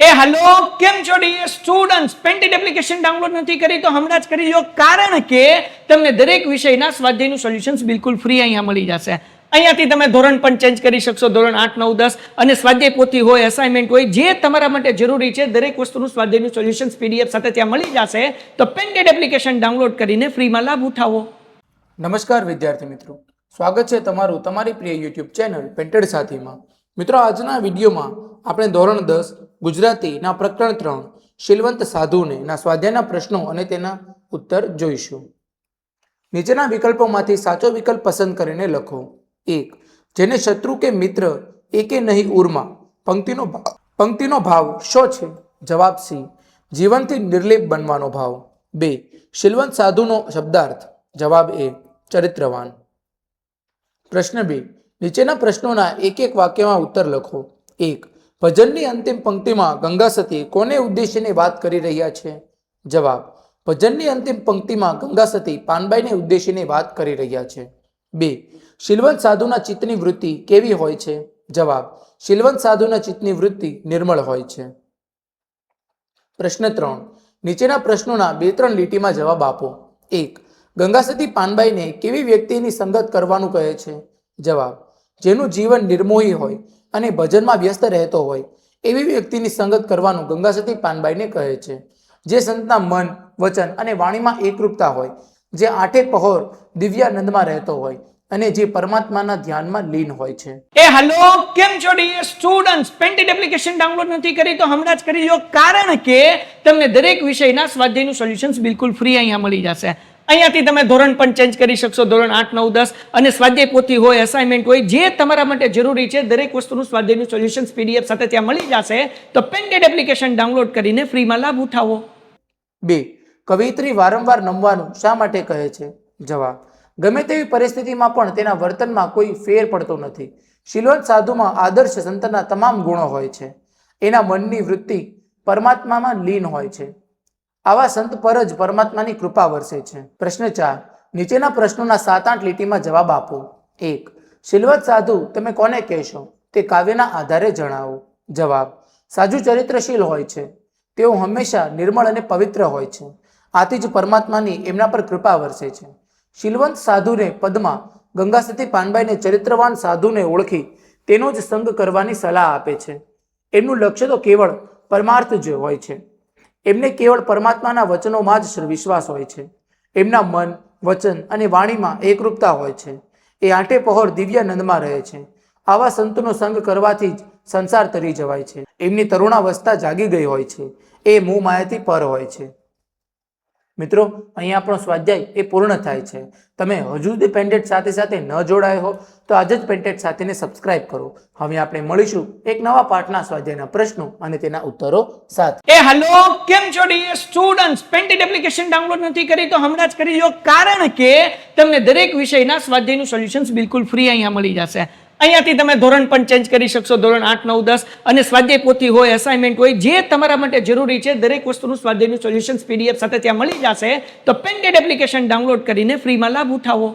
Hello કેમ છો dear students painted application download નથી કરી તો હમણાં જ કરી લો કારણ કે તમને દરેક વિષયના સ્વાધ્યાયનું સોલ્યુશન્સ બિલકુલ ફ્રી અહીંયા મળી જશે અહીંયાથી તમે ધોરણ પણ ચેન્જ કરી શકશો ધોરણ 8 9 10 અને સ્વાધ્યાય પોથી હોય અસાઇનમેન્ટ હોય જે તમારા માટે જરૂરી છે દરેક વસ્તુનું સ્વાધ્યાયનું સોલ્યુશન્સ પીડીએફ સાથે ત્યાં મળી જશે તો પેન્ટેડ એપ્લિકેશન ડાઉનલોડ કરીને ફ્રીમાં લાભ ઉઠાવો. નમસ્કાર વિદ્યાર્થી મિત્રો, સ્વાગત છે તમારું તમારી પ્રિય યુટ્યુબ ચેનલ પેન્ટેડ સાથીમાં. મિત્રો, આજના વિડીયોમાં આપણે ધોરણ 10 ગુજરાતીના પ્રકરણ 3 શીલવંત સાધુને ના સ્વાધ્યાયના પ્રશ્નો અને તેના ઉત્તર જોઈશું. નીચેના વિકલ્પોમાંથી સાચો વિકલ્પ પસંદ કરીને લખો. 1. જેને શત્રુ કે મિત્ર એકે નહીં ઉર્મા. પંક્તિનો ભાવ શો છે? જવાબ સી. જીવનથી નિર્લેપ બનવાનો ભાવ. 2. શીલવંત સાધુનો શબ્દાર્થ. જવાબ એ. ચરિત્રવાન. પ્રશ્ન 2. નીચેના પ્રશ્નોના એક એક વાક્યમાં ઉત્તર લખો. 1. ભજનની અંતિમ પંક્તિમાં ગંગા સતી કોને ઉદ્દેશીને વાત કરી રહ્યા છે? જવાબ. ભજનની અંતિમ પંક્તિમાં ગંગા સતી પાનબાઈને ઉદ્દેશીને વાત કરી રહ્યા છે. 2. શીલવંત સાધુના ચિત્તની વૃત્તિ કેવી હોય છે? જવાબ. શીલવંત સાધુના ચિત્તની વૃત્તિ નિર્મળ હોય છે. પ્રશ્ન 3. નીચેના પ્રશ્નોના 2-3 લીટીમાં જવાબ આપો. 1. ગંગા સતી પાનબાઈને કેવી વ્યક્તિની સંગત કરવાનું કહે છે? જવાબ. જેનું જીવન નિર્મોહી હોય અને ભજનમાં વ્યસ્ત રહેતો હોય એવી વ્યક્તિની સંગત કરવાનું ગંગા સતી પાનબાઈને કહે છે. જે સંતના મન, વચન અને વાણીમાં એકરૂપતા હોય, જે આઠે પહોર દિવ્યાનંદમાં રહેતો હોય અને જે પરમાત્માના ધ્યાનમાં લીન હોય છે. હેલો કેમ છો dear students painted application download નથી કરી તો હમણાં જ કરી લો કારણ કે તમને દરેક વિષયના સ્વાધ્યાયનું સોલ્યુશન્સ બિલકુલ ફ્રી અહીંયા મળી જશે. અહીંયાથી તમે ધોરણ પણ ચેન્જ કરી શકશો ધોરણ 8 9 10 અને સ્વાધ્યાય પોથી હોય અસાઇનમેન્ટ હોય જે તમારા માટે જરૂરી છે દરેક વસ્તુનું સ્વાધ્યાયનું સોલ્યુશન્સ પીડીએફ સાથે ત્યાં મળી જશે તો પેન્ટેડ એપ્લિકેશન ડાઉનલોડ કરીને ફ્રીમાં લાભ ઉઠાવો. 2. કવિયત્રી વારંવાર નમવાનું શા માટે કહે છે? જવાબ. ગમે તેવી પરિસ્થિતિમાં પણ તેના વર્તનમાં કોઈ ફેર પડતો નથી. શીલવંત સાધુમાં આદર્શ સંતના તમામ ગુણો હોય છે. એના મનની વૃત્તિ પરમાત્મામાં લીન હોય છે. આવા સંત પર જ પરમાત્માની કૃપા વરસે છે. પ્રશ્ન 4. નીચેના પ્રશ્નોના 7-8 લીટીમાં જવાબ આપો. 1. શીલવંત સાધુ તમે કોને કહેશો? તે કાવ્યના આધારે જણાવો. જવાબ. સાધુ ચરિત્રશીલ હોય છે. તેઓ હંમેશા નિર્મળ અને પવિત્ર હોય છે. આથી જ પરમાત્માની એમના પર કૃપા વરસે છે. શીલવંત સાધુને પદમાં ગંગા સતી પાનબાઈને ચરિત્રવાન સાધુને ઓળખી તેનો જ સંગ કરવાની સલાહ આપે છે. એમનું લક્ષ્ય તો કેવળ પરમાર્થ જ હોય છે. એમને કેવળ પરમાત્માના વચનોમાં જ વિશ્વાસ હોય છે. એમના મન, વચન અને વાણીમાં એકરૂપતા હોય છે. એ આઠે પહોર દિવ્યાનંદમાં રહે છે. આવા સંતનો સંગ કરવાથી જ સંસાર તરી જવાય છે. એમની તરુણાવસ્થા જાગી ગઈ હોય છે. એ મોહ માયાથી પર હોય છે. મિત્રો, અહીં આપણો સ્વાધ્યાય એ પૂર્ણ થાય છે. તમે હજુ સુધી પેન્ટેડ સાથે સાથે ન જોડાયો હો તો આજે જ પેન્ટેડ સાથીને સબસ્ક્રાઇબ કરો. હવે આપણે મળીશું એક નવા પાઠના સ્વાધ્યાયના પ્રશ્નો અને તેના ઉત્તરો સાથે. હેલો કેમ છો dear students painted application download નથી કરી તો હમણાં જ કરી લો કારણ કે તમને દરેક વિષયના સ્વાધ્યાયનું સોલ્યુશન્સ બિલકુલ ફ્રી અહીંયા મળી જશે. અહીંયાથી તમે ધોરણ પણ ચેન્જ કરી શકશો ધોરણ 8 9 10 અને સ્વાધ્યાય પોથી હોય અસાઇનમેન્ટ હોય જે તમારા માટે જરૂરી છે દરેક વસ્તુનું સ્વાધ્યાયનું સોલ્યુશન્સ પીડીએફ સાથે ત્યાં મળી જશે તો પેન્ટેડ એપ્લિકેશન ડાઉનલોડ કરીને ફ્રીમાં લાભ ઉઠાવો.